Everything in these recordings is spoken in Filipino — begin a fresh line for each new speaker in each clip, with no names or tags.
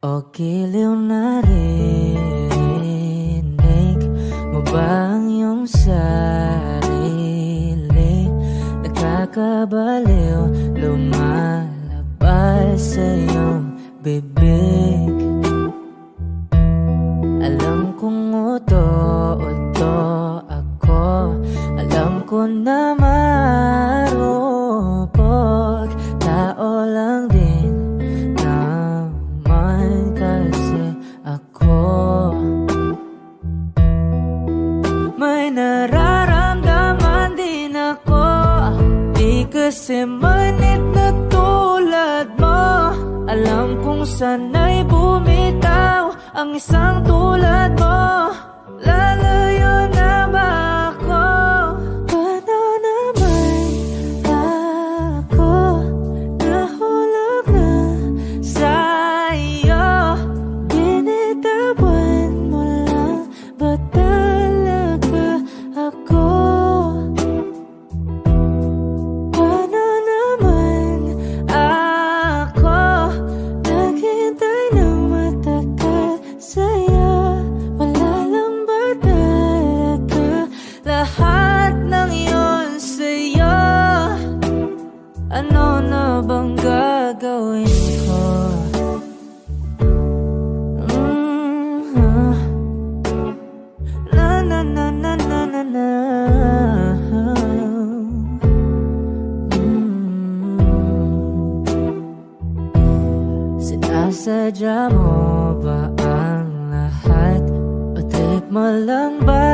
O giliw narinig mo ba ang iyong sarili? Nakakabaliw, lumalabas sa iyong bibig. Alam kong uto-uto ako, alam ko na marupok, tao lang din naman kasi ako. May nararamdaman din ako, di kasi manit na tulad mo. Alam kong sana'y bumitaw ang isang tulad mo. Lalayo na ba ako? Paano naman ako nahulog na sa'yo? Binitawan mo lang ba talaga ako? Paano naman ako naghintay ng matagal sa'yo? Wala lang ba talaga lahat ng yun sa'yo? Ano na bang gagawin ko? Na na na na na na na. Sinasadya mo ba ang lahat? O trip mo lang ba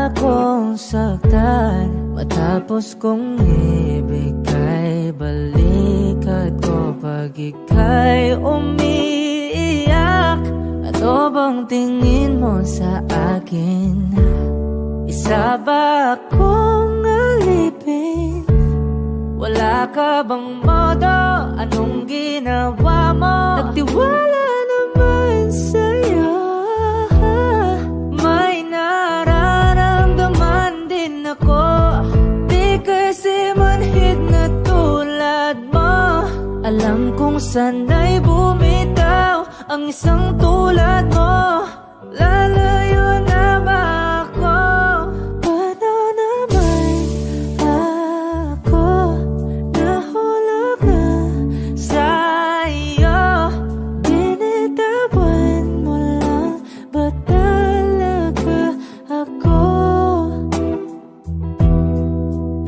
akong saktan? Matapos kong ibigay balikat ko pag ika'y umiiyak. Ano bang tingin mo sa akin? Isa ba akong alipin? Wala ka bang modo? Anong ginawa mo? Nagtiwala naman sa'yo. May nararamdaman din ako, di kasi manhid na tulad mo. Alam kong sana'y bumitaw ang isang tulad mo. Lalayo na ba ako? Paano naman ako nahulog na sa'yo? Binitawan mo lang ba talaga ako?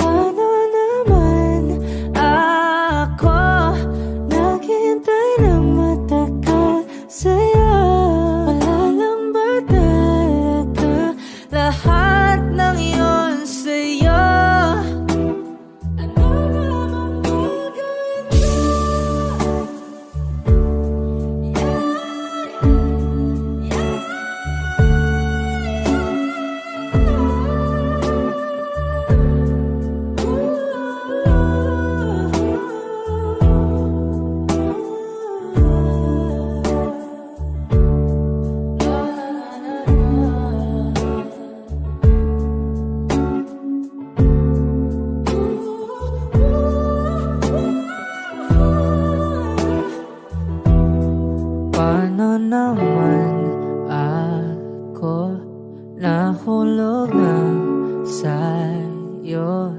Paano naman ako naghintay ng matagal sa'yo? Wala lang ba talaga lahat ng yun sa'yo? Ano naman gagawin ko? Paano naman ako nahulog na sa'yo?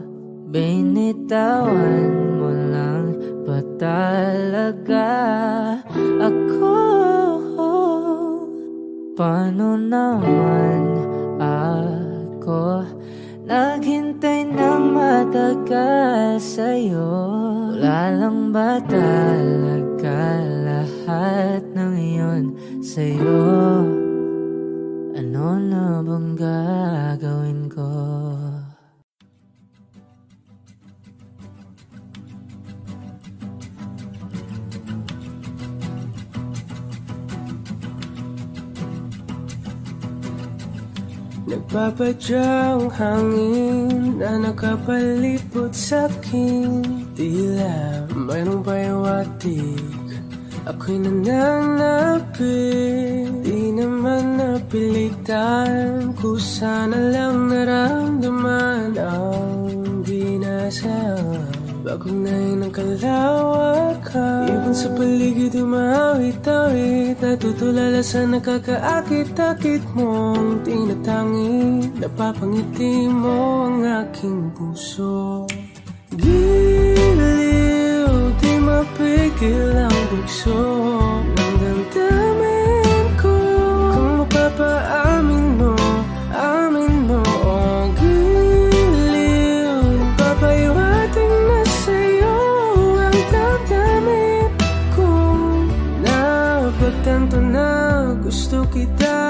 Binitawan mo lang ba talaga ako? Paano naman ako naghintay ng matagal sa'yo? Wala lang ba talaga lahat ng iyon sa'yo? Ano na bang gagawin ko?
Nagpapadyang hangin na nakapalipot sa'kin. Tila mayroong payawatig, ako'y nananapit. Di naman napilitan, kusa na lang naramdaman ang di nasabi. bagong nain ng kalawakan. Ibon sa paligid umawit-awit, natutulala sa nakakaakit-akit mong tinatangi. Napapangiti mo ang aking puso. Giliw, di mapigil ang bugso ng damdamin ko. Kung mapapaamin mo, amin mo. Oh, giliw, papaiwating na sa'yo ang damdamin ko. Napagtanto na gusto kita.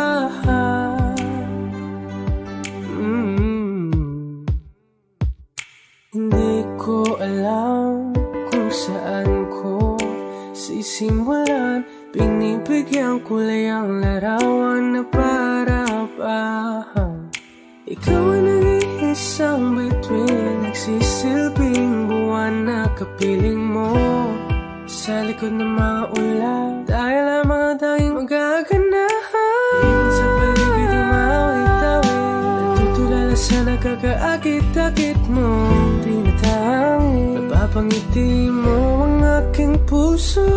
Hindi ko alam kung saan ko sisimulan. Binibigyan ko lang larawan na para-parahan. Ikaw ang nag-iisang bituin, nagsisilbing buwan na kapiling mo. Sa likod ng mga ulan, tayo lamang ang tanging magaganahan. Ibon sa paligid umawit-awit, natutulala sa nakakaakit-akit mo. Napapangiti mo ang aking puso.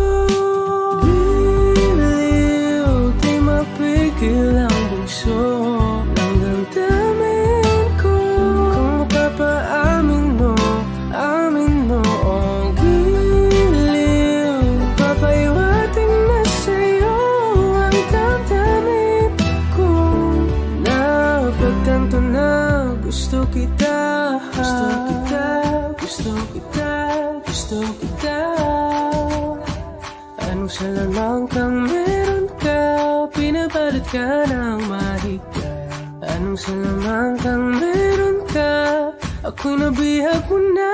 Giliw, di mapigil ang bugso ng damdamin ko. Kung mapapaamin mo, amin mo. Oh, giliw, papaiwating na sa'yo ang damdamin ko. Napagtanto na gusto kita. Gusto kita, gusto kita, gusto kita. Anong salamang kang meron ka, pinapalit ka ng mahika. Anong salamang kang meron ka, ako'y nabihag mo na.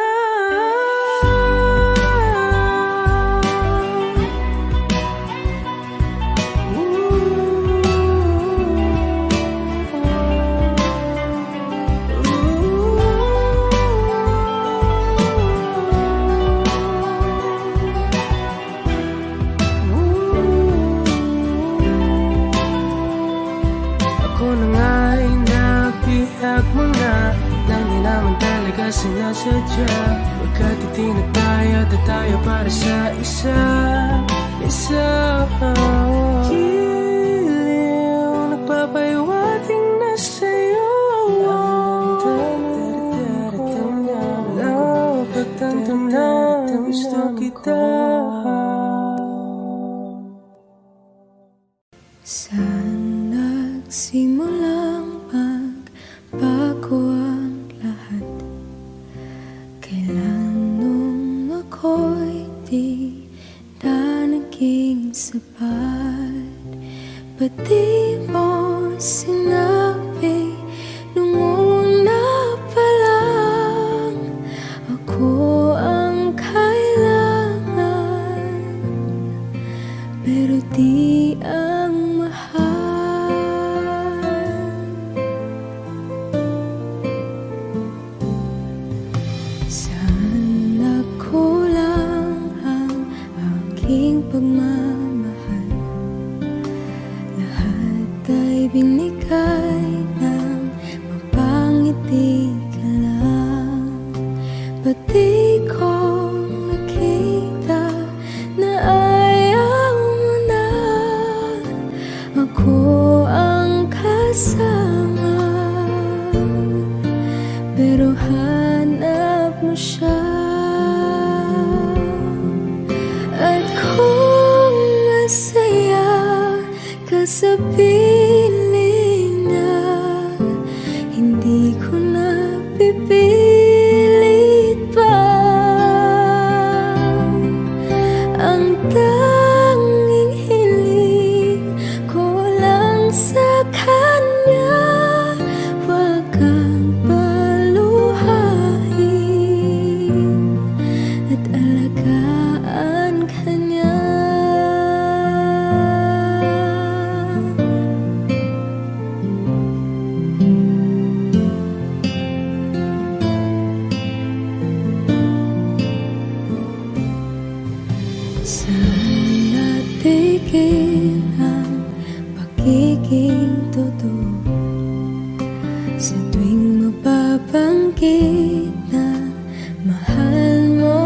Sinasadya, pagkat itinag tayo at tayo para sa isa. Giliw, nagpapaiwating na sa'yo. Napagtanto na gusto kita.
Saan nagsimulang magbago ang lahat? Kailan nung ako'y di na naging sapat? Ba't di mo sinabi nung una pa lang ako ang kailangan, pero di ang pagmamahal. Lahat ay binigay ng mapangiti ka lang. Ba't di ko nakita na ayaw mo na ako ang kasama, pero hanap mo siya. At kung masaya ka sa piling na, hindi ko na pipilit pa. Ang tanging hiling ko lang sa kanya, wag kang paluhain at alagaan kanya. Sana tigil ang pagiging totoo sa tuwing mababanggit na mahal mo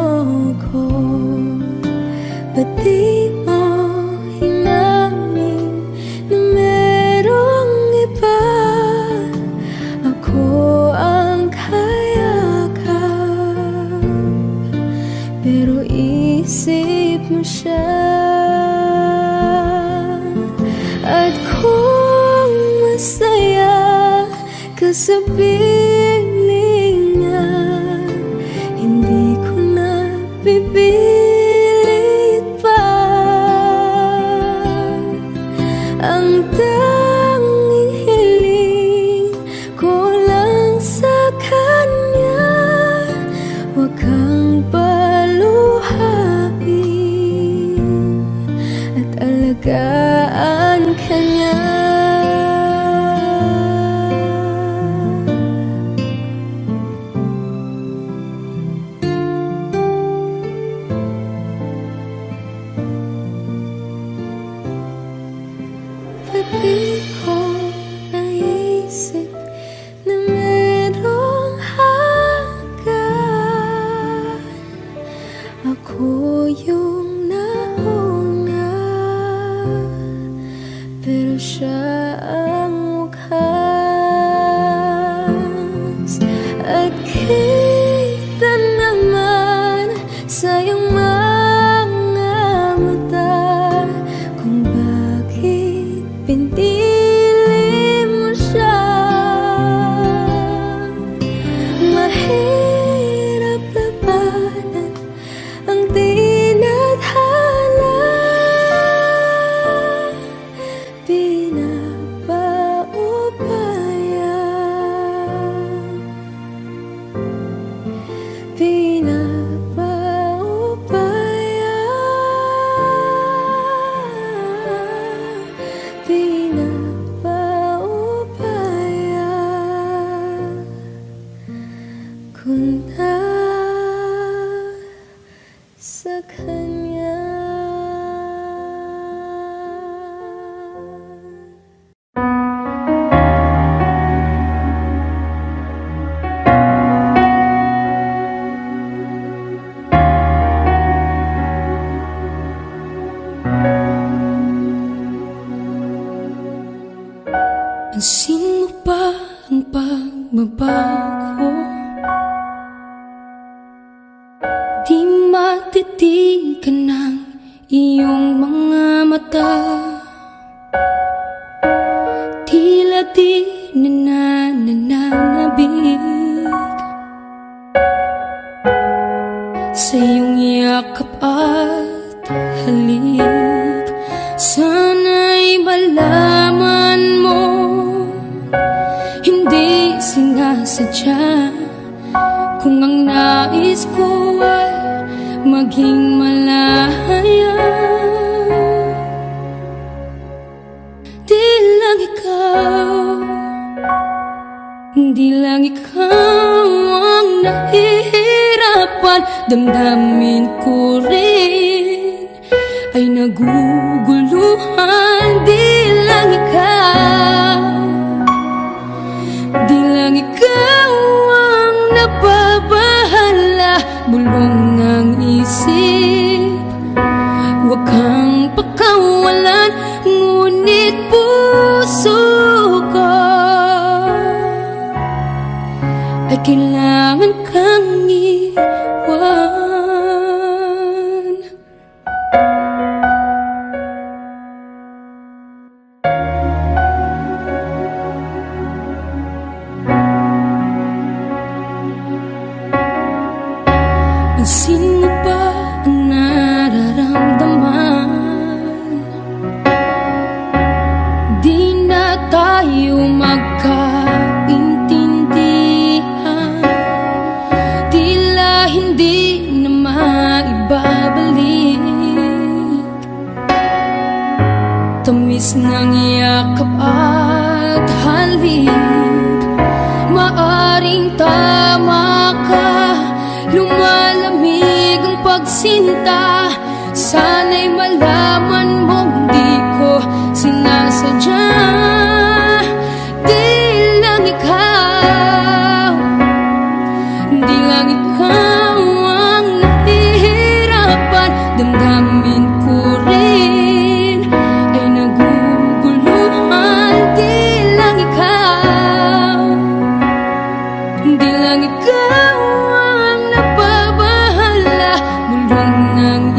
isip mo siya. At kung masaya ka sa piling niya, hindi ko na pipilit pa. Ang tanging hiling ko lang sa kanya, huwag kang paluhain at alagaan ka niya. Di ko naisip na merong hanggan, ako yung nauna, pero siya ang wakas. At kita naman sa iyong mga mata kung bakit pinili mo siya. Mahirap labanan ang tinadhana, kung na sa kanya. Pansin mo ba ang pagbabago? Di matitigan ng iyong mga mata, tila di nananabig sa iyong yakap at halik. Sana'y malaman mo, hindi sinasadya, kung ang nais ko ay maging malaya. Di lang ikaw, di lang ikaw ang nahihirapan. Damdamin ko rin ay naguguluhan. Di lang ikaw, di lang ikaw ang nababahala. Bulong ng isip, huwag kang pakawalan, ngunit puso ko ay kailangan kang iwan. Pansin mo ba ang nararamdaman? Di na tayo magkaintindihan, tila hindi na maibabalik. Tamis ng yakap at halik, maaring tama ka. Lumalamig ang pagsinta, sana'y malaman mong di ko sinasadya. Di lang ikaw, di lang ikaw ang nahihirapan. Damdamin ko rin ay naguguluhan. Di lang ikaw, di lang ikaw ang nababahala. Bulong ng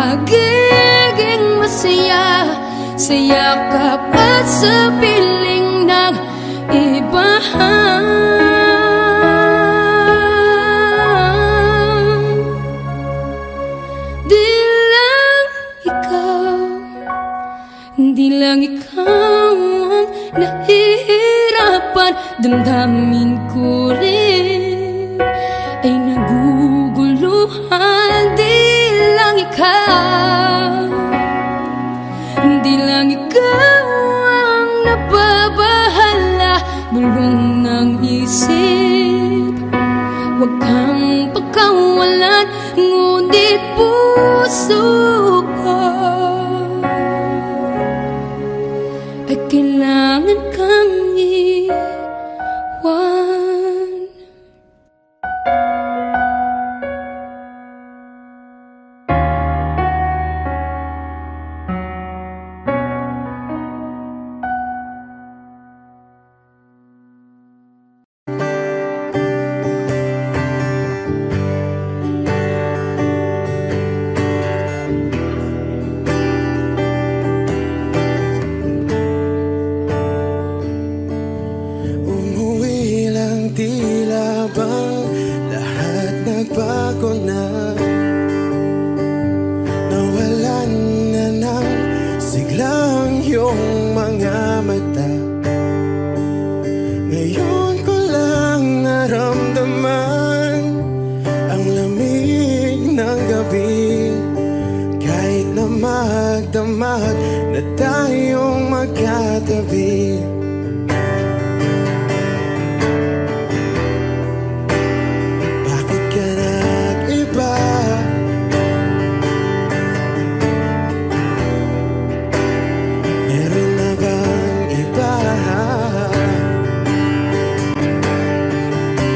magiging masaya sa yakap at sa piling ng iba. Di lang ikaw ang nahihirapan, damdamin ko rin ay naguguluhan. Di lang ikaw ang nababahala, bulong ng isip, huwag kang pagkawalan, ngunit puso ko ay kailangan kang iwan.
Na tayong magkatabi, bakit ka nag-iba? Meron na bang iba?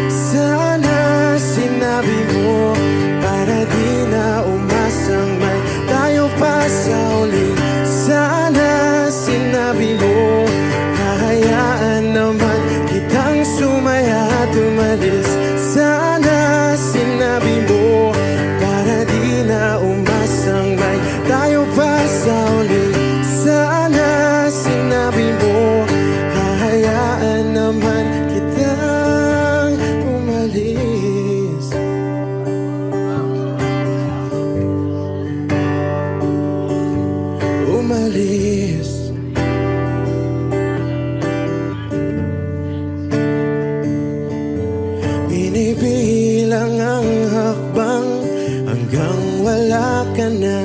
Sana sinabi mo para di na umasang may tayo pa sa uli. Sana sinabi mo, hahayaan naman kitang sumaya at umalis. Sana sinabi mo, para di na umasang may tayo pa sa uli. Sana sinabi mo, hahayaan naman kitang umalis. Umalis. Binibilang ang hakbang hanggang wala ka na.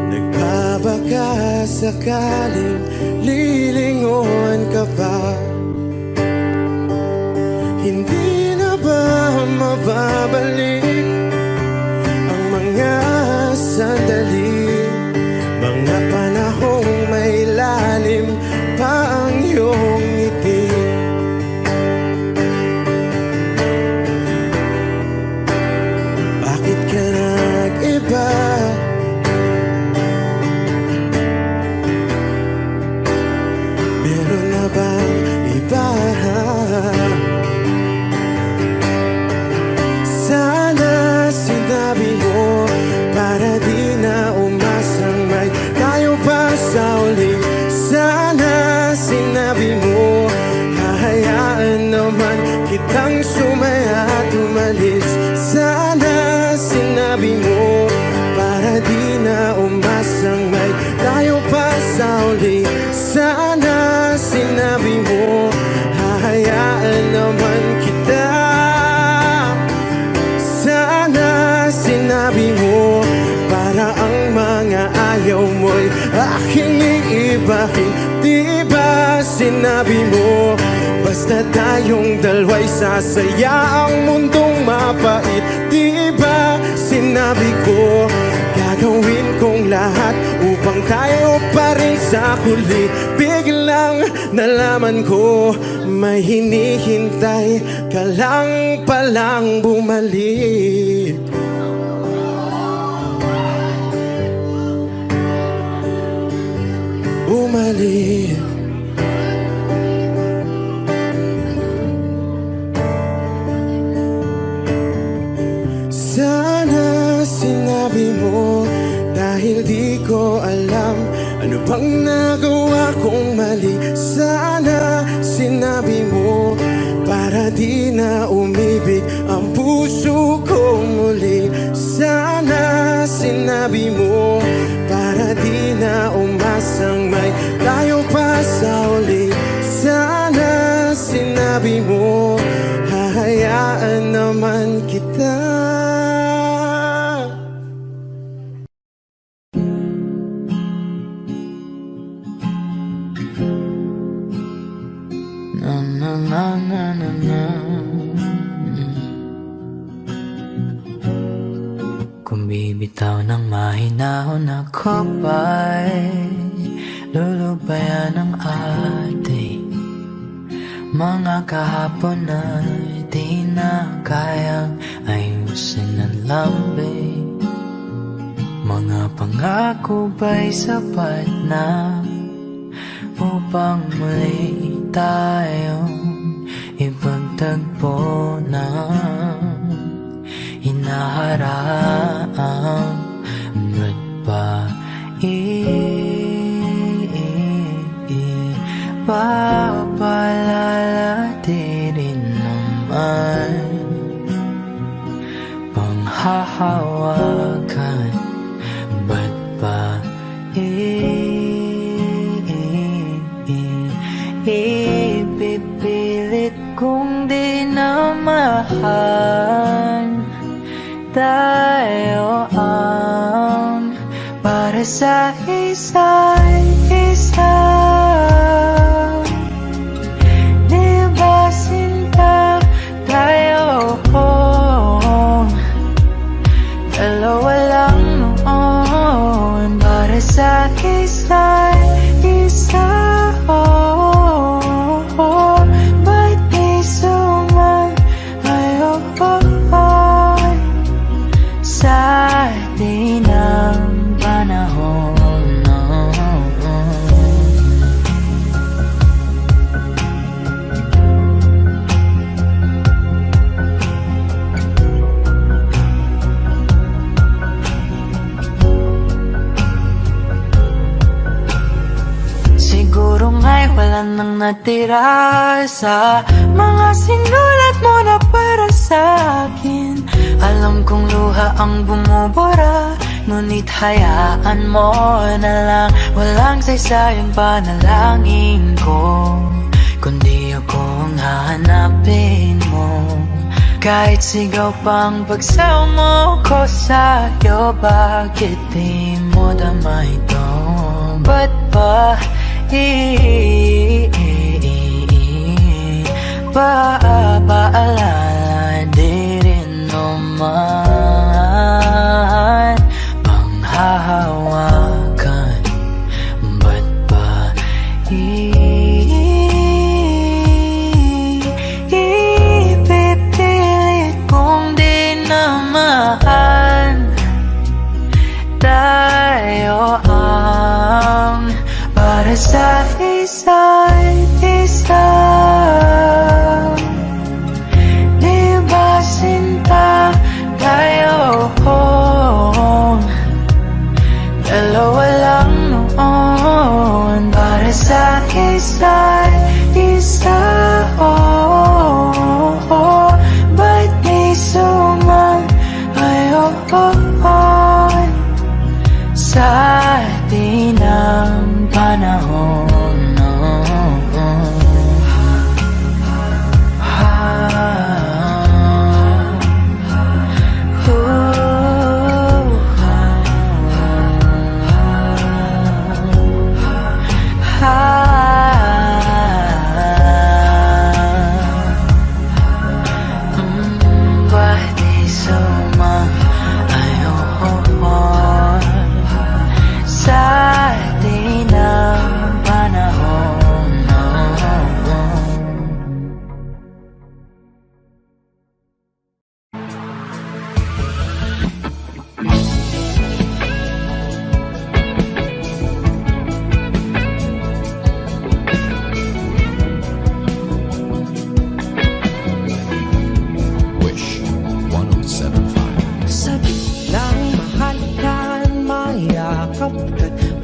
Nagbabaka sakaling lilingon ka pa. Hindi na ba mababalik ang mga sandali, mga panahong may lalim pa ang iyong ngiti? Bakit ka nag-iba? Meron na bang iba? Sana sinabi mo para di na umasang may tayo pa sa uli. Sana sinabi mo, hahayaan naman kitang sumaya at umalis. Sana sinabi mo, para di na umasang may tayo pa sa uli. Sana sinabi mo, hahayaan naman kita. Sana sinabi mo, para ang mga ayaw mo'y aking iibahin. Di ba sinabi mo, basta tayong dalawa'y sasaya ang mundong mapait? Di ba sinabi ko, gagawin kong lahat upang tayo pa rin sa huli? Biglang nalaman ko, may hinihintay ka lang palang bumalik. Bumalik. Sana sinabi mo, Ano bang nagawa kong mali? Sana sinabi mo para di na umibig ang puso ko muli. Sana sinabi mo para di na umasang may tayo pa sa uli. Sana sinabi mo hahayaan naman kita.
Kung bibitaw ng mahinahon ako ba'y lulubayan ng ating mga kahapon na di na kayang ayusin ng lambing. Mga pangako ba'y sapat na upang muli tayong ipagtagpo ng hinaharap? Ba't ba papalala rin naman panghahawakan? Ba't ba ipipilit kong di na mahal? Tayo ang para sa isa't isa. Di ba sinta tayo? Dalawa lang noon para sa isa't isa. Ba't di sumayon sa atin ang panahon? Siguro nga'y wala nang natira sa mga sinulat mo na para sa akin. Alam kong luha ang bumubura, ngunit hayaan mo na lang. Walang saysayang panalangin ko, kundi akong hahanapin mo. Kahit sigaw pang pagsaw mo ko sa'yo, bakit di mo dama ito? Ba't ba paalala di rin naman panghahawakan? Ba't ba ipipilit kong di na mahal? Tayo ang para sa isa't isa. Di ba sinta tayo? Dalawa lang noon para sa isa't isa. Ba't di sumayon sa atin ang panahon?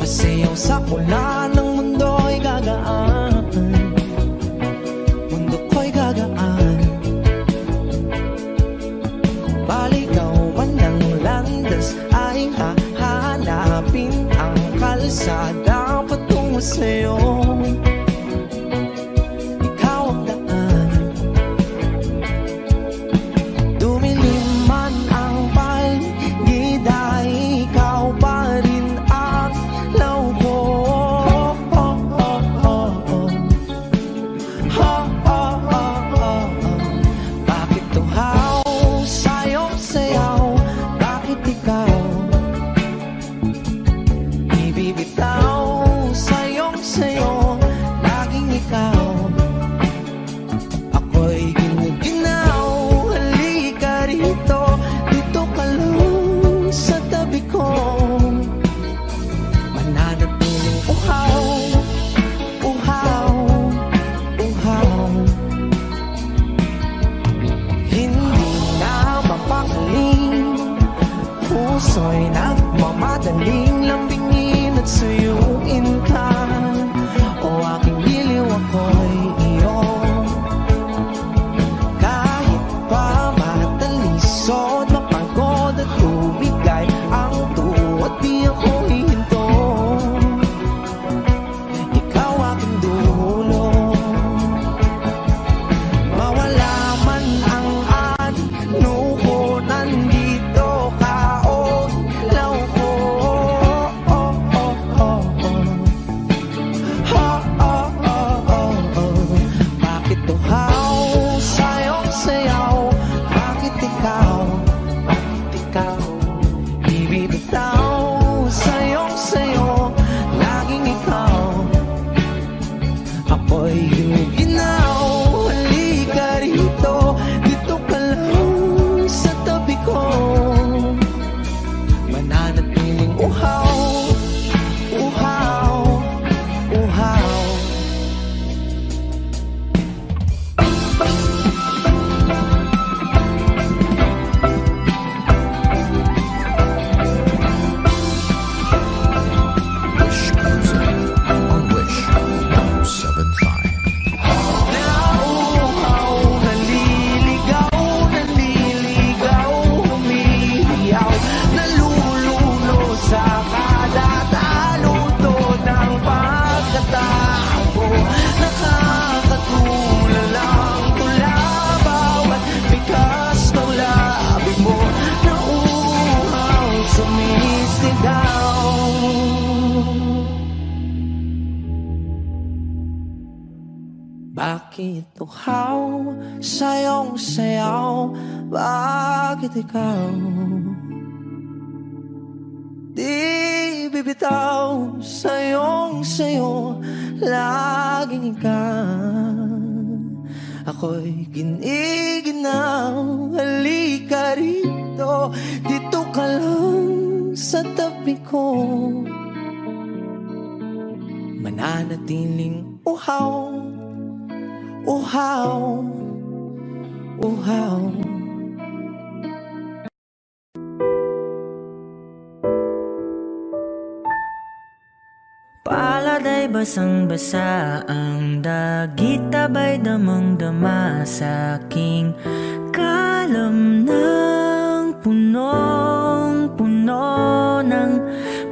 Pasayaw sa ulan ng mundo'y gagaan, mundo ko'y gagaan. Baligaw man ng landas ay hahanapin ang kalsada patungo sa'yo. Ikaw ang daan, dumilim man ang paligid ay ikaw pa rin ang law ko. Bakit tuhaw sa'yo sayaw? Bakit ikaw ibibitaw sa'yong sayo? Laging ikaw, ako'y ginuginaw. Halika rito, dito ka lang sa tabi ko. Mananatiling uhaw, uhaw, uhaw. Hindi na mapakaling, puso'y nagmamadaling lambingin at suyuin ka. O aking giliw, ako'y iyo. Kahit pa matalisod, mapagod at tumigay ang tuwa, di ako hihinto. Ikaw aking dulo, mawala man ang ano ko, nandito ka o law ko. Bakit tuhaw sa'yong sayaw? Bakit ikaw ibibitaw sa'yong sayo? Laging ikaw, ako'y ginuginaw. Halika rito, dito ka lang sa tabi ko. Mananatiling uhaw, uhaw, uhaw. Nauuhaw, naliligaw, naliligaw, humihiyaw, nalululo sa kada taluto ng pagkatao. Nakakatulala ang tula, bawat bigas ng labi mo. Nauuhaw, sumisigaw. Bakit tuhaw sa'yong sayaw? Bakit ikaw di bibitaw sa'yong sayo? Laging ikaw, ako'y giniginaw. Halika rito, dito ka lang sa tabi ko. Mananatiling uhaw, uhaw, uhaw.
Palad ay basang-basa, ang dagit abay damang-dama sa aking kalam ng punong-puno ng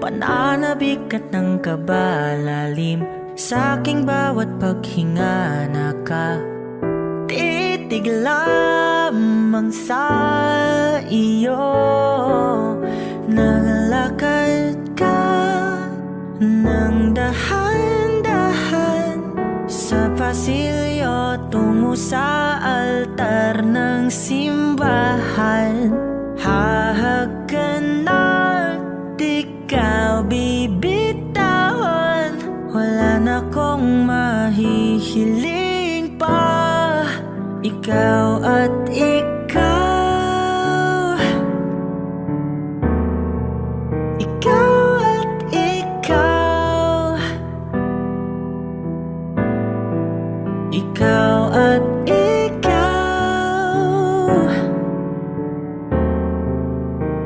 pananabik at ng kabalalim. Sa aking bawat paghinga nakatitig lamang sa iyo. Nalakad ka ng dahan-dahan sa pasilyo tungo sa altar ng simbahan. Hahagan at ikaw bibitawan, wala na kong mahihiling pa. Ikaw at ikaw, ikaw at ikaw, ikaw at ikaw,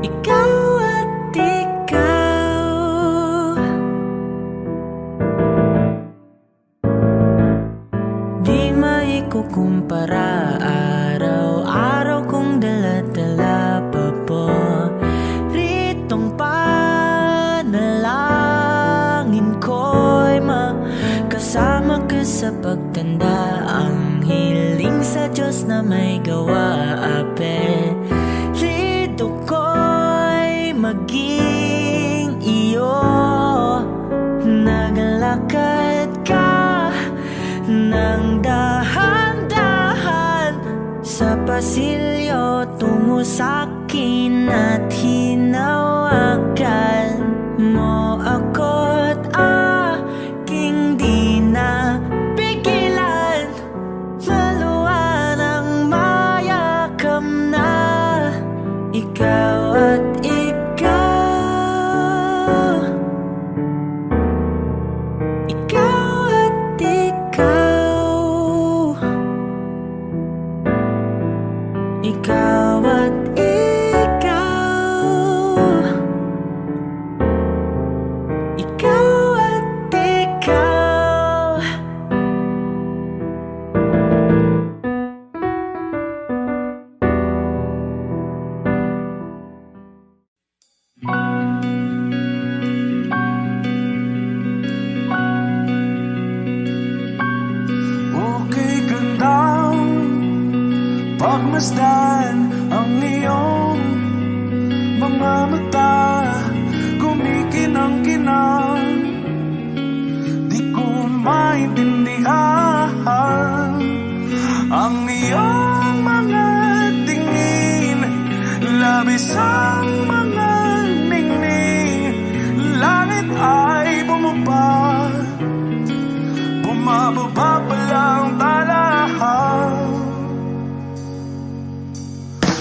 ikaw at ikaw. kumpara. Araw-araw kong dala-dala paboritong panalangin ko'y makasama ka sa pagtanda. Ang hiling sa Diyos na may gawa, apelido ko'y maging iyo. Naglalakad ka ng dahan-dahan sa pasilyo tungo sa'kin at hinawakan mo ako't aking di na pigilan. Maluwan ang mayakam na ikaw at ikaw. Ikaw at ikaw. Ikaw at ikaw. Ikaw at ikaw.
Okay, gandang pagmasdan ang iyong mga mata, kumikinang-kinang. Di ko maintindihan ang iyong mga tingin, labis ang mga ningning. Langit ay bumaba, bumababa pa lang talahaw.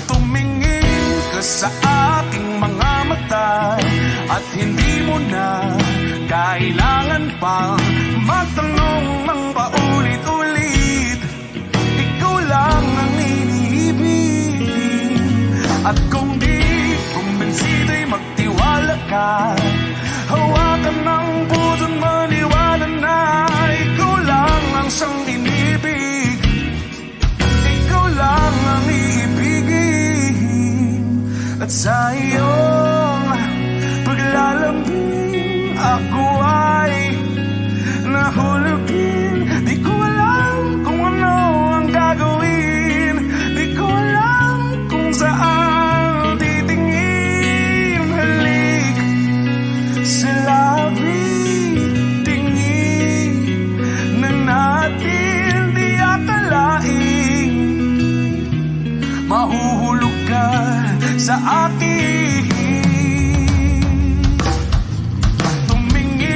Tumingin ka sa aking mga mata at hindi mo na kailangan pang magtanong ng paulit-ulit. Ikaw lang ang iniibig, at kung di kumbinsido'y magtiwala ka. Hawakan ng puso't maniwala na ikaw lang ang siyang inibig. Ikaw lang ang iibigin, at sa iyong paglalambing ako ay nahulugin. Di ko alam kung ano ang gagawin, di ko alam kung saan titingin. Halik sa labi, tingin na natin di akalain. Mahuhulog ka sa akin. Tumingin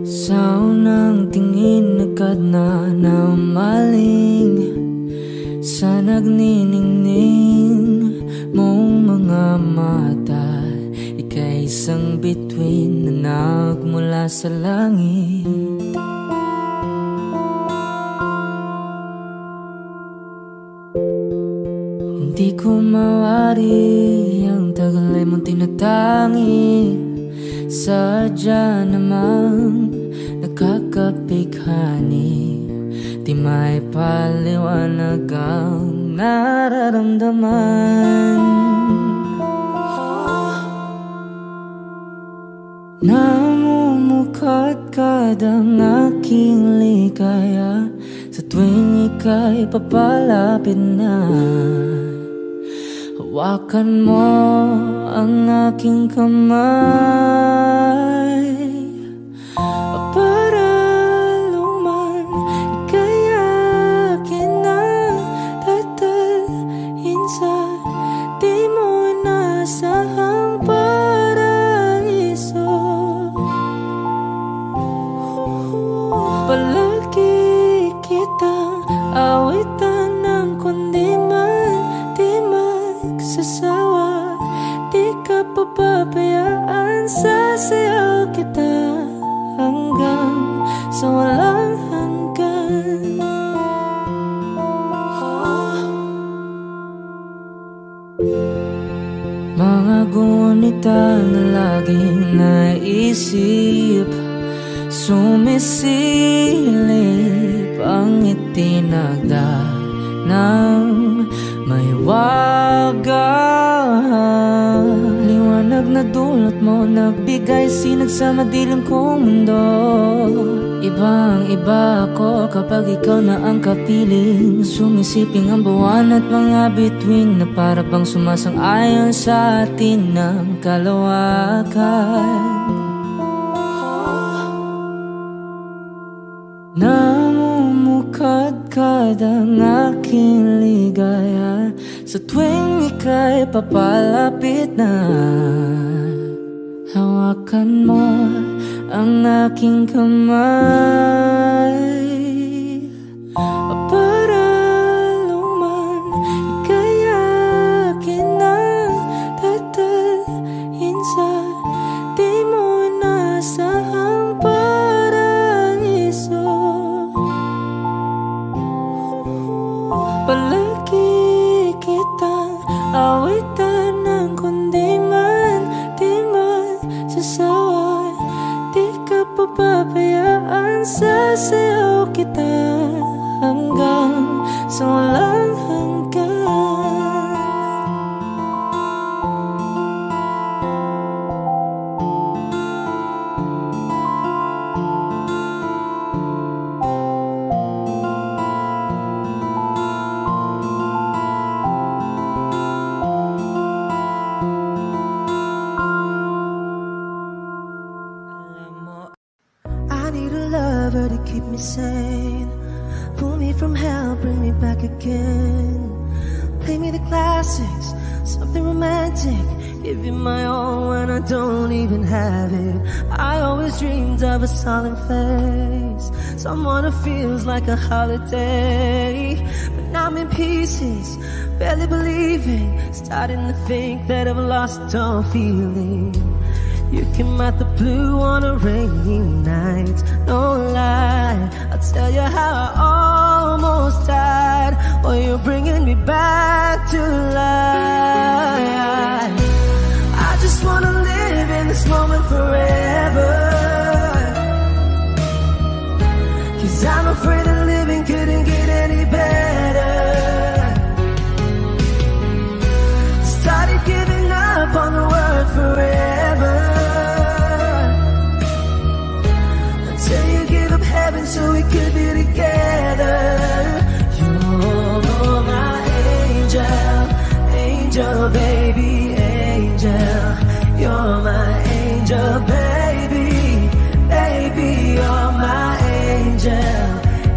Sa unang tingin agad na namaling sa nagniningning mong mga mata. Ika'y isang bituin na nagmula sa langit. Hindi ko mawari ang tagal ay mong tinatangi. Sadya namang nakakapighani. Di may paliwanag ang nararamdaman. Namumukadkad ang aking ligaya sa tuwing ika'y papalapit na. Hawakan mo ang aking kamay para luman ika'y akin na tatalhin sa di mo nasahang paraiso. Palagi kitang awitan ng kundi man di magsasawa. Di ka papabayaan, sasayaw kita hanggang sa walang hanggan. Mga gunita na laging naisip, sumisilip ang itinagda ng may wagang liwanag na dulot mo, nagbigay sinag sa madilim kong mundo. Ibang iba ako kapag ikaw na ang kapiling. Sumisiping ang buwan at mga bituin na para bang sumasang-ayon sa atin ng kalawakan. Namumukadkad ang aking ligaya sa tuwing ika'y papalapit na. Hawakan mo ang aking kamay para luman ika'y akin na tatalhin sa di mo nasahang paraiso. Palagi kitang awitan ng kundi man di magsasawa. Di ka papabayaan, sasayaw kita hanggang sa walang hanggan. I need a lover to keep me sane, pull me from hell, bring me back again. Play me the classics, something romantic, give you my all when I don't even have it. I always dreamed of a solemn face, someone who feels like a holiday. But now I'm in pieces, barely believing, starting to think that I've lost all feeling. You came out the blue on a rainy night, no lie, I'll tell you how I almost died. Oh, you're bringing me back to life. I just wanna live in this moment forever, 'cause I'm afraid that living couldn't get any better. Started giving up on the word forever, heaven so we could be together. You're my angel, angel baby, angel. You're my angel baby, baby. You're my angel,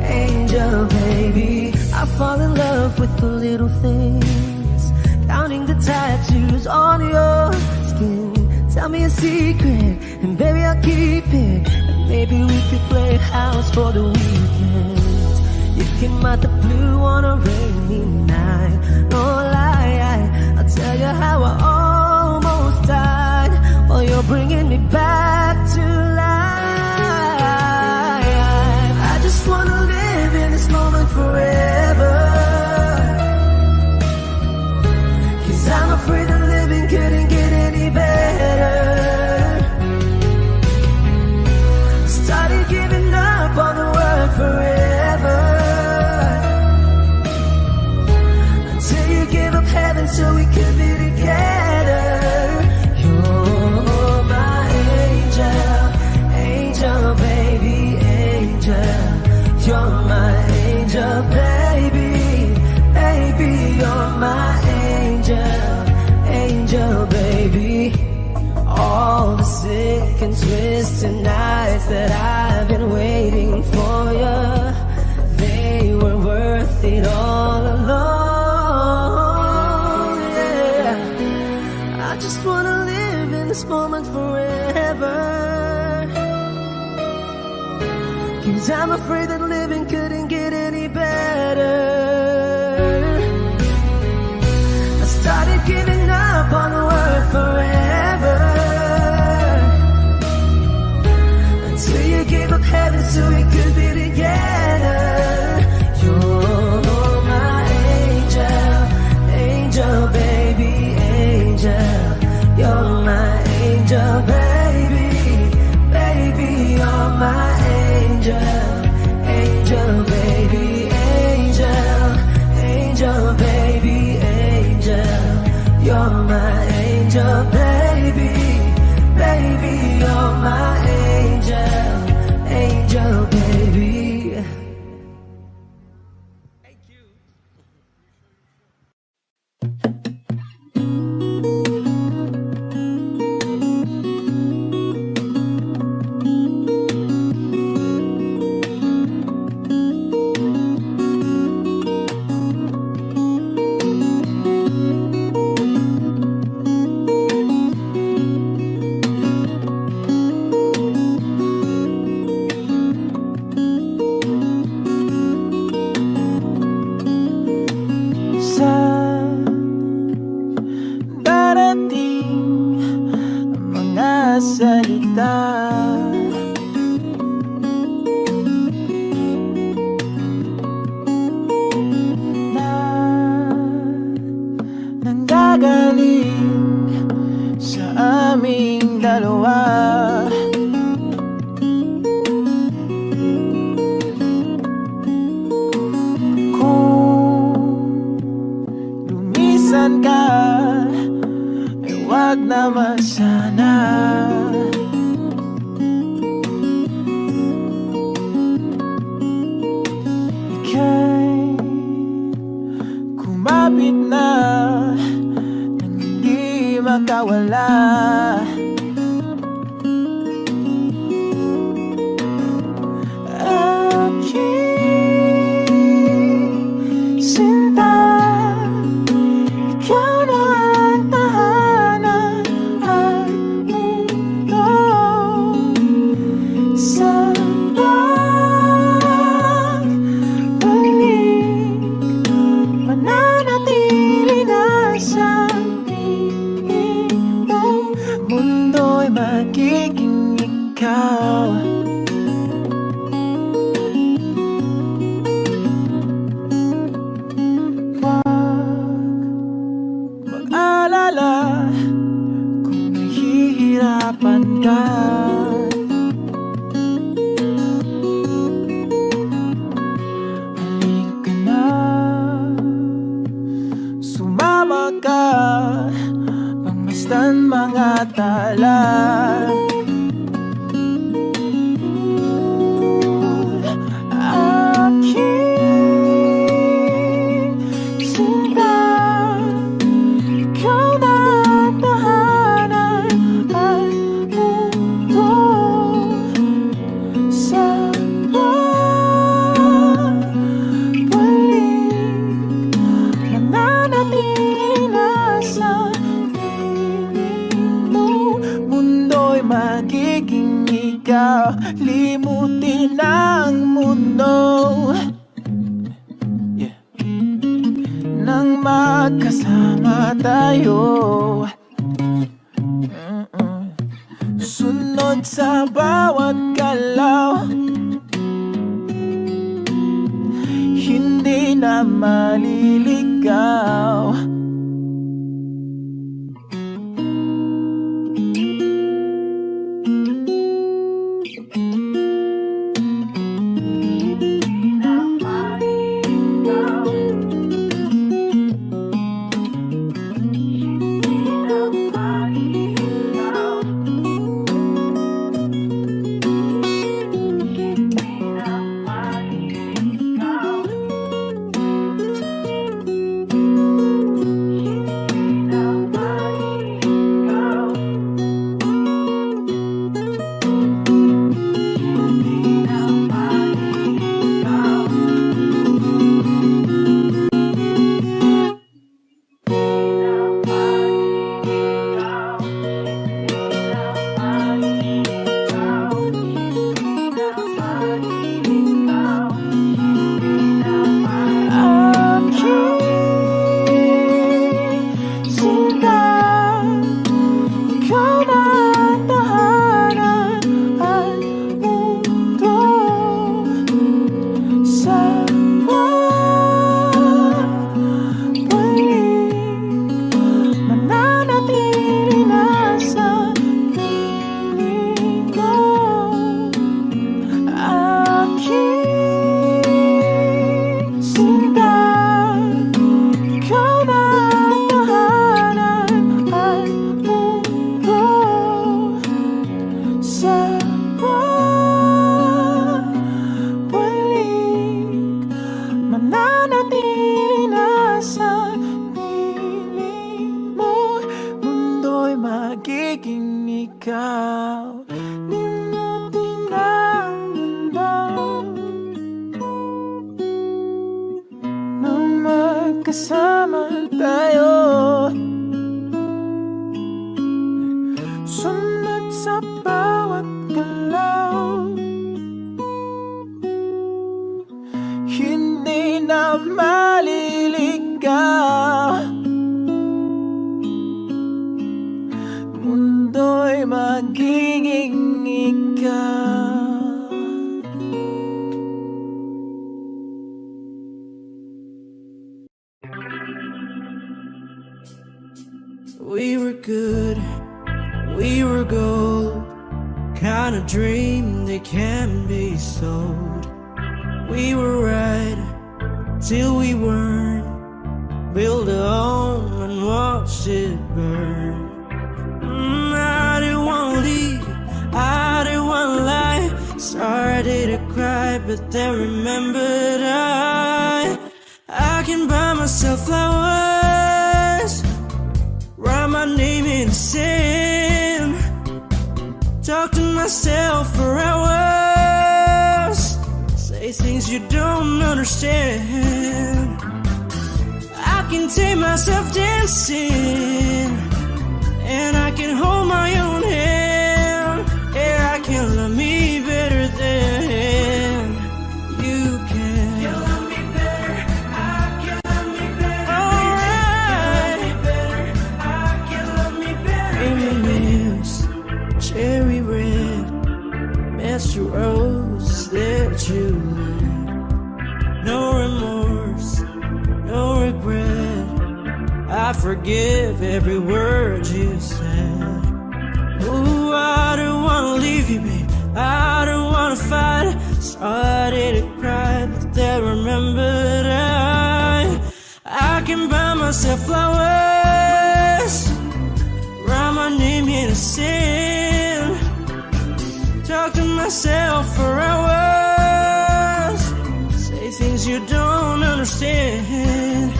angel baby. I fall in love with the little things, counting the tattoos on your skin. Tell me a secret and baby I'll keep it. Maybe maybe we could play house for the weekend. You came out the blue on a rainy night. No lie, I'll tell you how I almost died while you're bringing me back to life. I just wanna live in this moment forever, 'cause I'm afraid that living couldn't get any better. Started giving up on the word forever, until you gave up heaven so we could be together. You're my angel, angel baby, angel. You're my angel baby, baby. You're my angel, angel baby. All the sick and twisted nights that I've been waiting for you, they were worth it all along. Yeah, I just wanna live in this moment forever, 'cause I'm afraid that living couldn't get any better. I started giving up on the word forever, until you gave up heaven so we could be together. You're my angel, angel baby, angel. You're my angel baby, baby. You're my angel, angel baby, angel, angel baby, angel. You're my angel baby, baby. You're my angel, angel baby.
Mananatili na sa piling mo.
limutin ang mundo nang magkasama tayo. Sunod sa bawat galaw, hindi na maliligaw. Kasama tayo, sunod sa bawat galaw, hindi na maliligaw. Mundo'y magiging ikaw.
We were good, we were gold, kind of dream that can be sold. We were right till we weren't, built a home and watched it burn. I didn't want to leave, I didn't want to lie, started to cry but then remembered I can buy myself flowers, write my name in the sand, talk to myself for hours, say things you don't understand. I can take myself dancing, and I can hold my own hand. Yeah, I can love me better than you can. You love me better, I can love me better. Alright, cherry red, match the rose that you lit. No remorse, no regret, I forgive every word you said. Ooh, I don't wanna leave you, babe, I don't wanna fight. Started to cry, but then remembered I can buy myself flowers, write my name in the sand, talk to myself for hours, say things you don't understand.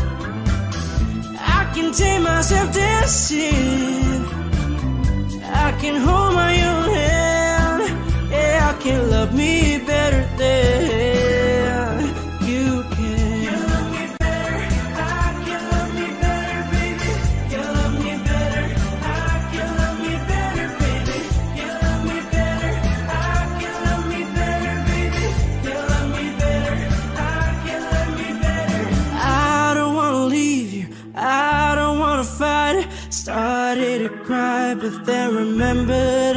I can take myself dancing, I can hold my own hand. Yeah, I can love me better than you can. You love me better, I can love me better, baby. You love me better, I can love me better, baby. You love me better, I can love me better. right, but then remembered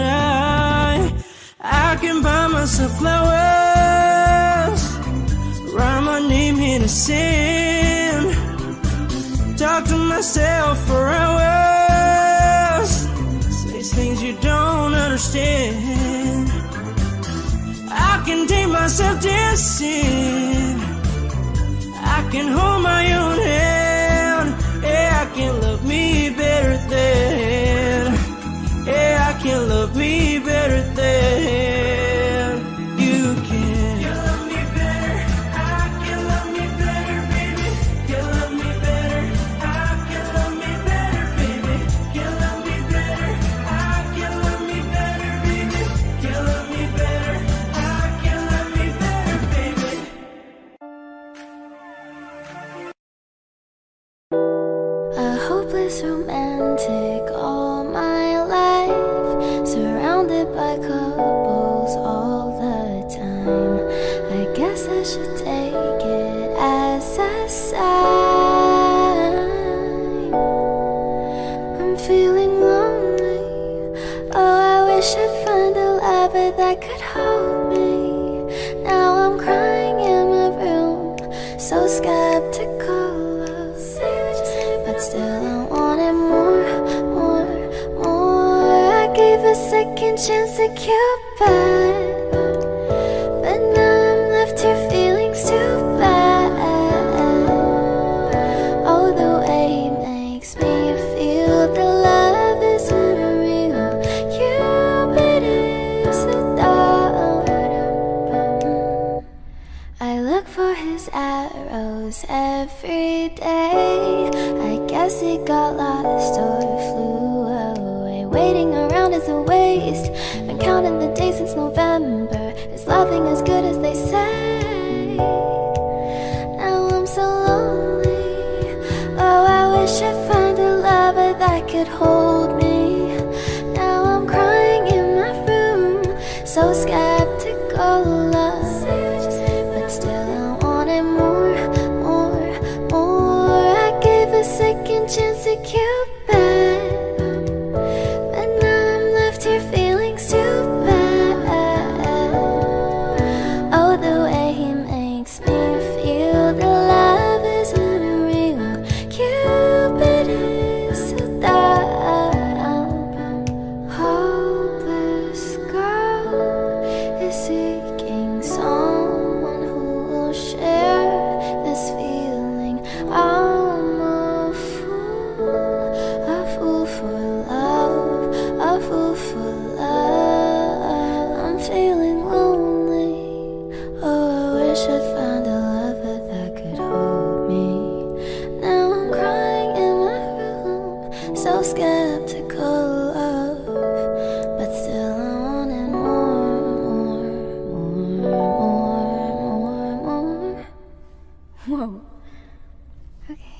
I can buy myself flowers, write my name in the sand, talk to myself for hours, say things you don't understand. I can take myself dancing, I can hold my own hand. Yeah, I can love me better than, yeah, I can love me better than you can. You love me better, I can love me better, baby. You love me better, I can love me better, baby. You love me better, I can love me better, baby. You love me better, I can love me better, baby.
A hopeless romantic all my life, surrounded by couples all the time. I guess I should take it as a sign. I'm feeling lonely. Oh, I wish I'd find a lover that could hold me. Now I'm crying in my room, so skeptical. But still I wanted more, more, more. I gave a second chance to Cupid, but now I'm left here feeling too bad. Oh, the way he makes me feel the love is unreal. Cupid is a dog. I look for his arrows every day. I guess he got lost or flew away. Waiting around is a waste. Been counting the days since November. Is loving as good as they say? Now I'm so lonely. Oh, I wish I'd find a lover that could hold me. Now I'm crying in my room, so skeptical of. But still I wanted more, more, more. I gave a second chance to Cupid, but now I'm left here feeling too bad. Oh, the way he makes me feel the love is unreal. Cupid is so dumb. Hopeless girl is seeking someone who will share this feeling. I'm a fool for love, a fool for love. I'm feeling lonely. Oh, I wish I'd found a lover that could hold me. Now I'm crying in my room, so skeptical of, but still I wanted more, more, more, more, more. Whoa. Okay.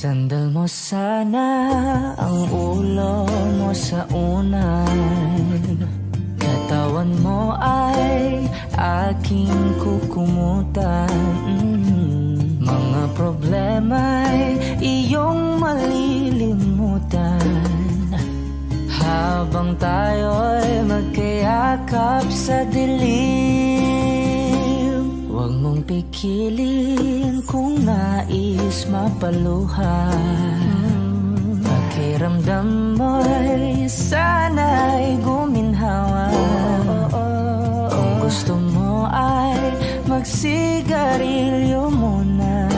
Sandal mo sana ang ulo mo sa unan. Katawan mo ay aking kukumutan. Mga problema'y iyong malilimutan. Habang tayo'y magkayakap sa dilim, huwag mong pikilin kung nais mapaluhan. Pakiramdam mo'y sana'y guminhawa. Kung gusto mo ay magsigarilyo muna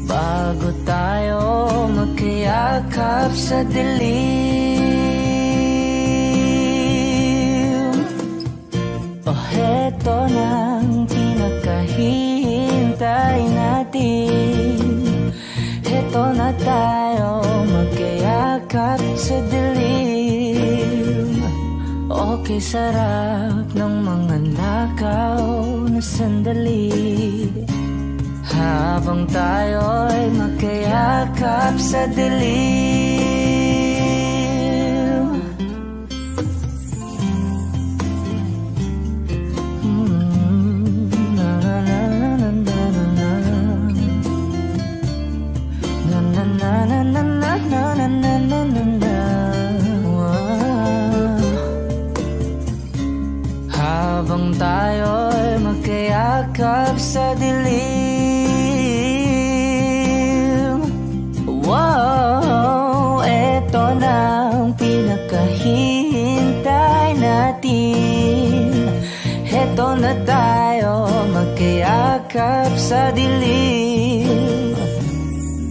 bago tayo magkayakap sa dilim. O heto nang pinakahihintay natin. Heto na tayo magkayakap sa dilim. Okay, sarap ng mga nakaw na sandali. Habang tayo'y magkayakap sa dilim. sa dilim. Wow, eto na ang pinakahihintay natin. Eto na tayo magkayakap sa dilim.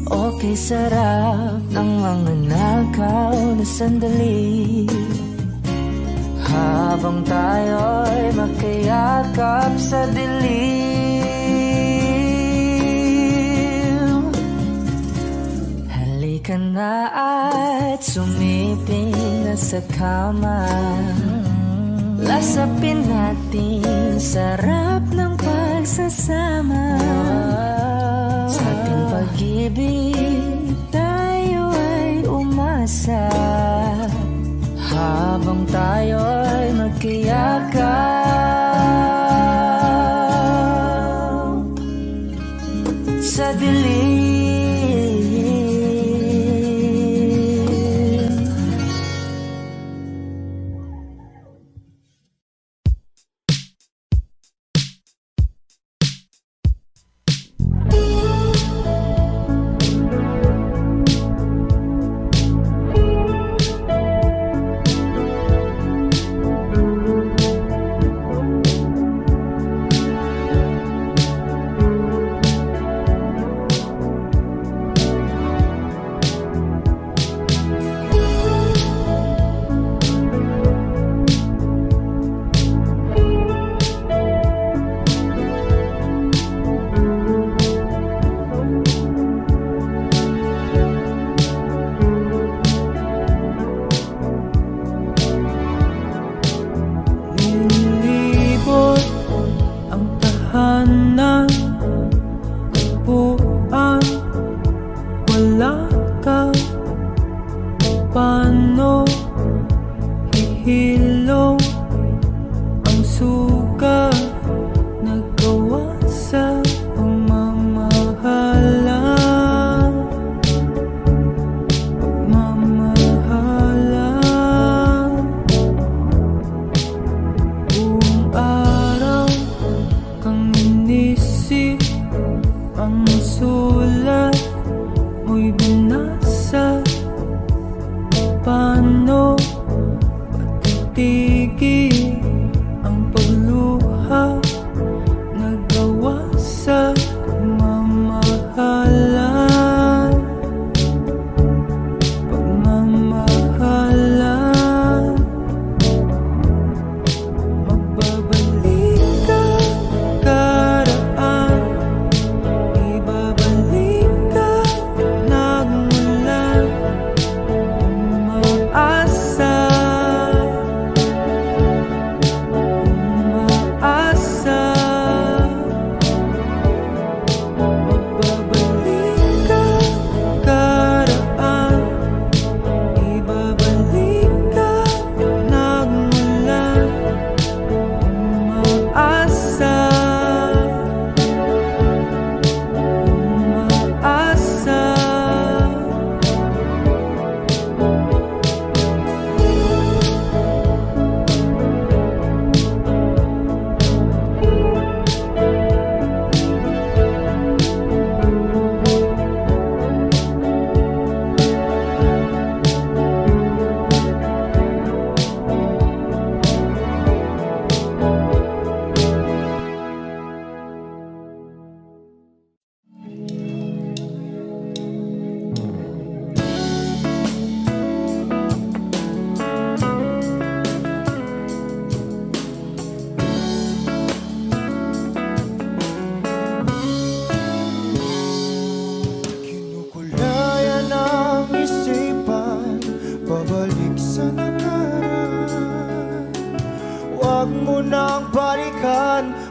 Okay, sarap ng mga nakaw na sandali habang tayo'y magkayakap sa dilim. Halika na at sumiping na sa kama. Lasapin natin sarap ng pagsasama. Sa ating pag-ibig tayo ay umasa habang tayo'y magkayakap sa dilim.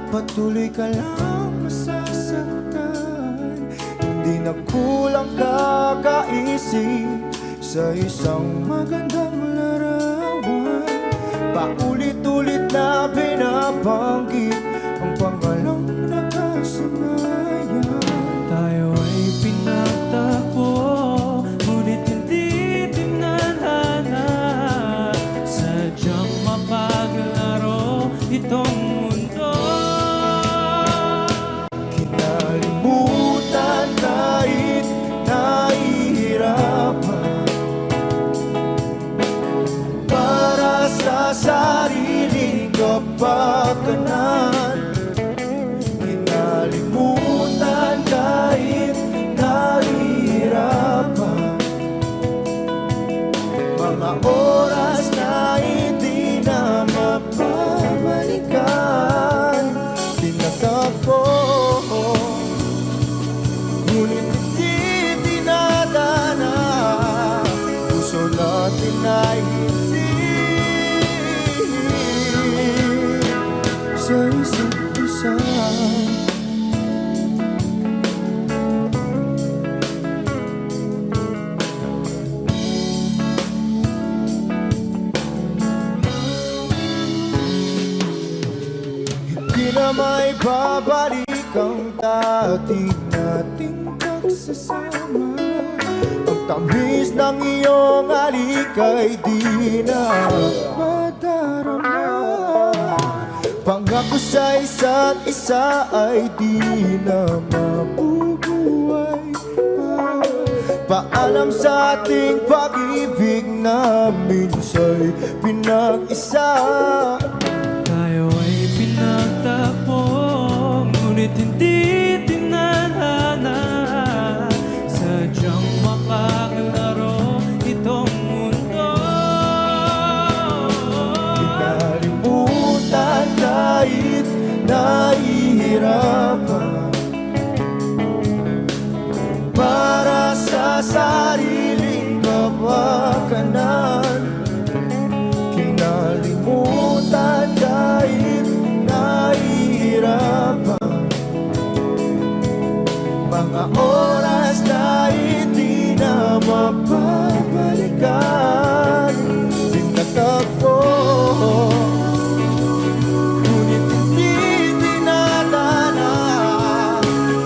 Patuloy ka lang masasaktan. Hindi na kulang kakaisip sa isang magandang larawan. Paulit-ulit na binabanggit ang pangalang nakasanayan.
Tayo ay pinagtagpo, ngunit hindi tinadhana. Sadyang mapaglaro itong mundo.
may babalik ang dati nating pagsasama. Ang tamis ng iyong halik ay di na madarama. Pangako sa isa't isa ay di na mabubuhay pa. Paalam sa ating pag-ibig na minsa'y pinag-isa.
Tayo ay pinagtakbo, ngunit hindi tinadhana. Sadyang makakalaro itong mundo.
Pinalimutan kahit nahihirapan, para sa sariling kapakanan. Kinalimutan kahit nahihirapan, mga oras na hindi na mapabalikan. Pinagtagpo, ngunit hindi tinadhana.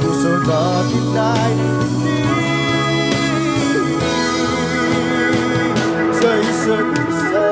Puso natin ay sa isa't isa.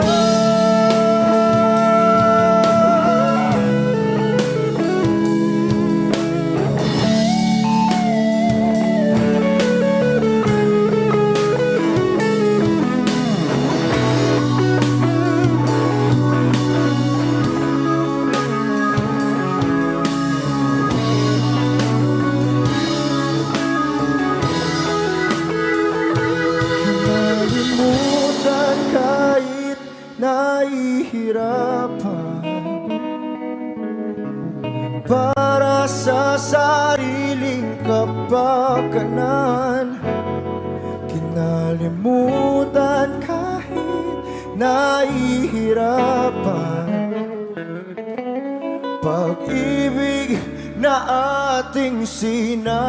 Para sa sariling kapakanan. Kinalimutan kahit nahihirapan, pag-ibig na ating sinayang.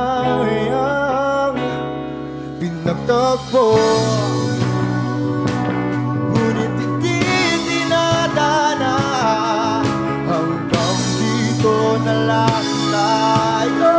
Pinagtagpo, ngunit hindi dinadana. Hanggang dito na lang tayo.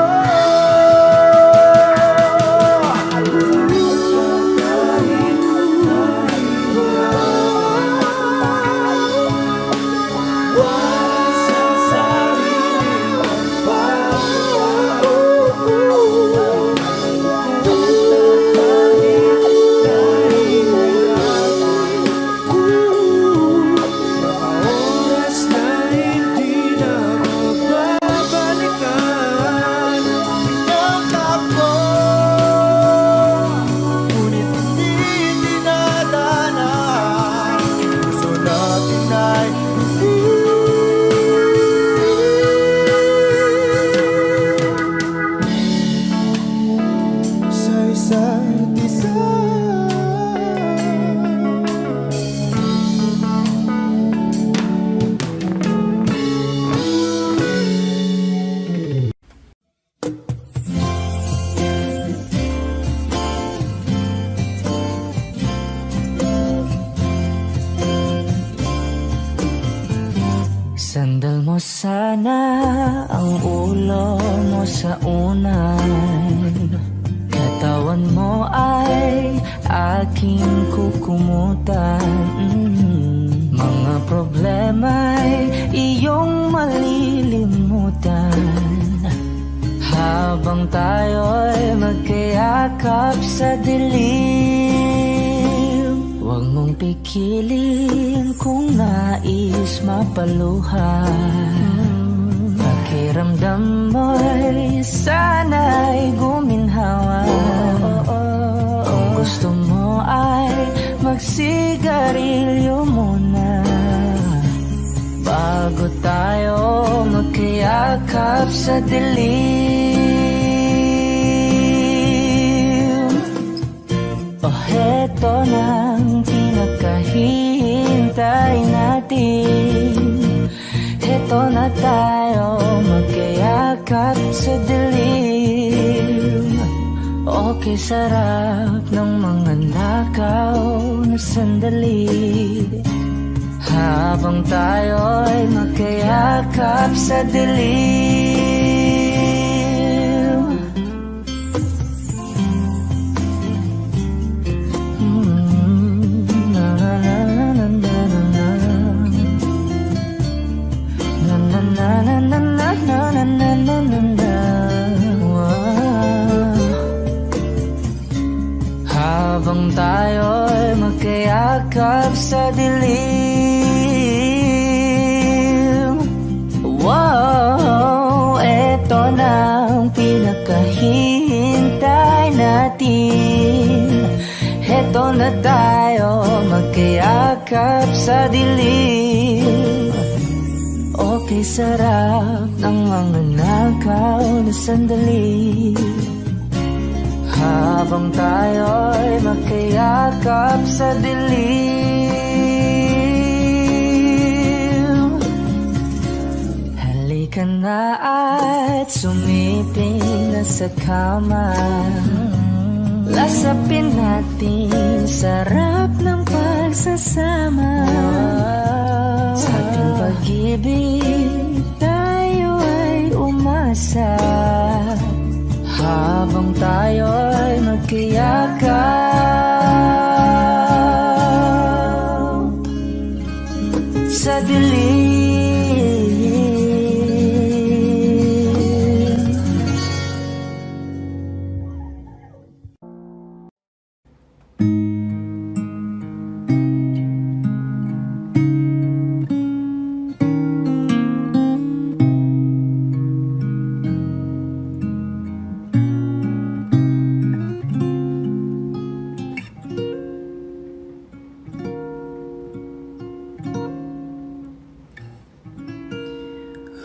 Sandal mo sana ang ulo mo sa unan, katawan mo ay aking kukumutan. Mga problema'y iyong malilimutan, habang tayo'y magkayakap sa dilim. Huwag mong pikilin kung nais mapaluhan. Pakiramdam mo'y sana'y guminhawa. Kung gusto mo ay magsigarilyo muna, bago tayo magkayakap sa dilim. Oh, heto nang pinakahihintay natin. Heto na tayo magkayakap sa dilim. Okay, sarap ng mga nakaw na sandali. Habang tayo'y magkayakap sa dilim. Na na na na na na na. Na na na na na na na na na na. Habang tayo'y magkayakap sa dilim. Wow, eto na ang pinakahihintay natin. Eto na tayo magkayakap sa dilim. Okay, sarap ng mga nakaw na sandali. Habang tayo'y magkayakap sa dilim. Halika na at sumiping na sa kama. Lasapin natin sarap ng pagsasama. Sa ating pag-ibig tayo ay umasa. Habang tayo'y magkayakap sa dilim.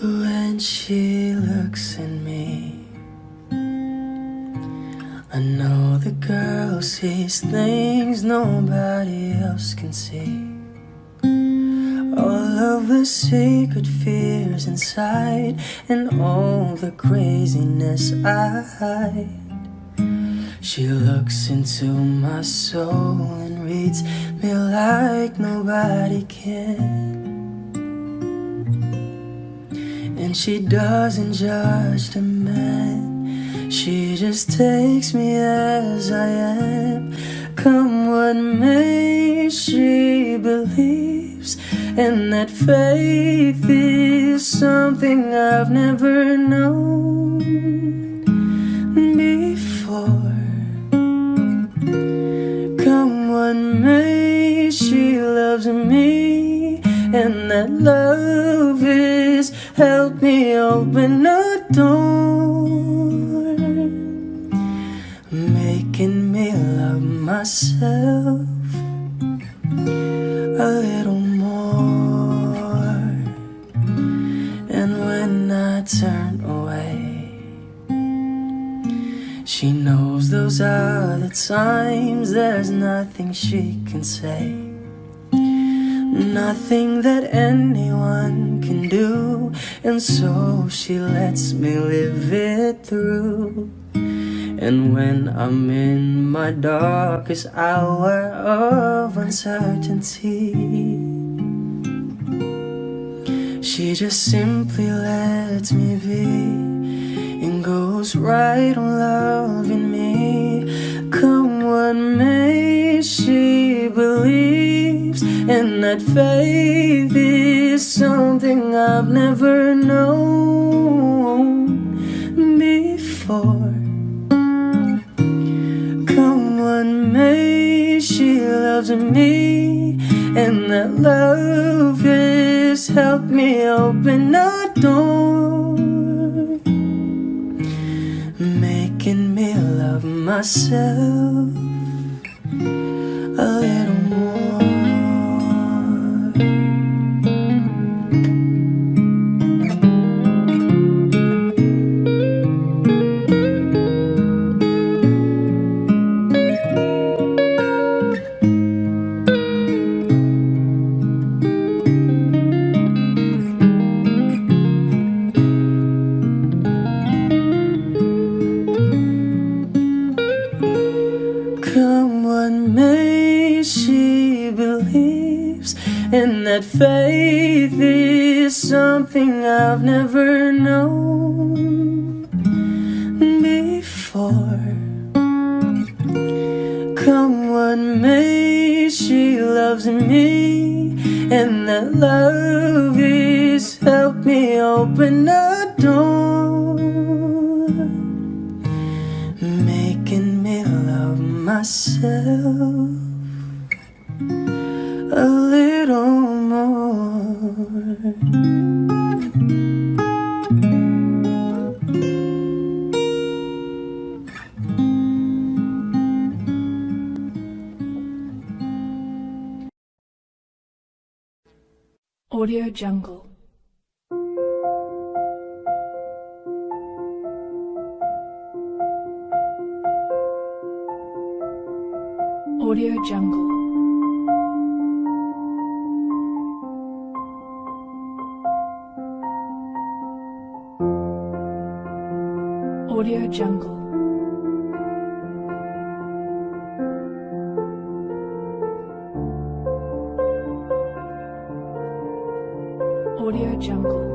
When she looks at me, I know the girl sees things nobody else can see. All of the secret fears inside and all the craziness I hide. She looks into my soul and reads me like nobody can. And she doesn't judge the man, she just takes me as I am. Come what may, she believes, and that faith is something I've never known before. Come what may, she loves me, and that love is help me open a door, making me love myself a little more. And when I turn away, she knows those are the times there's nothing she can say. Nothing that anyone can do, and so she lets me live it through. And when I'm in my darkest hour of uncertainty, she just simply lets me be and goes right on loving me. Come what may, she believes, and that faith is something I've never known before. Come what may, she loves me, and that love has helped me open a door, making me love myself a little more. Come what may,
that faith is something I've never known before. Come what may, she loves me, and that love is help me open a door, making me love myself a little more.
Audio Jungle. Audio Jungle. Audio Jungle. Audio Jungle.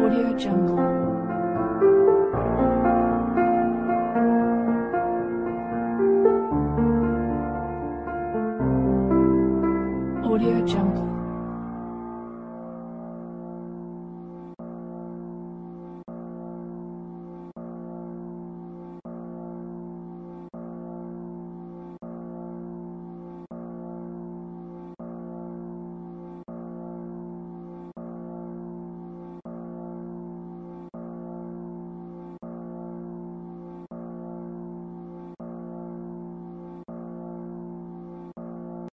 Audio Jungle. Audio Jungle.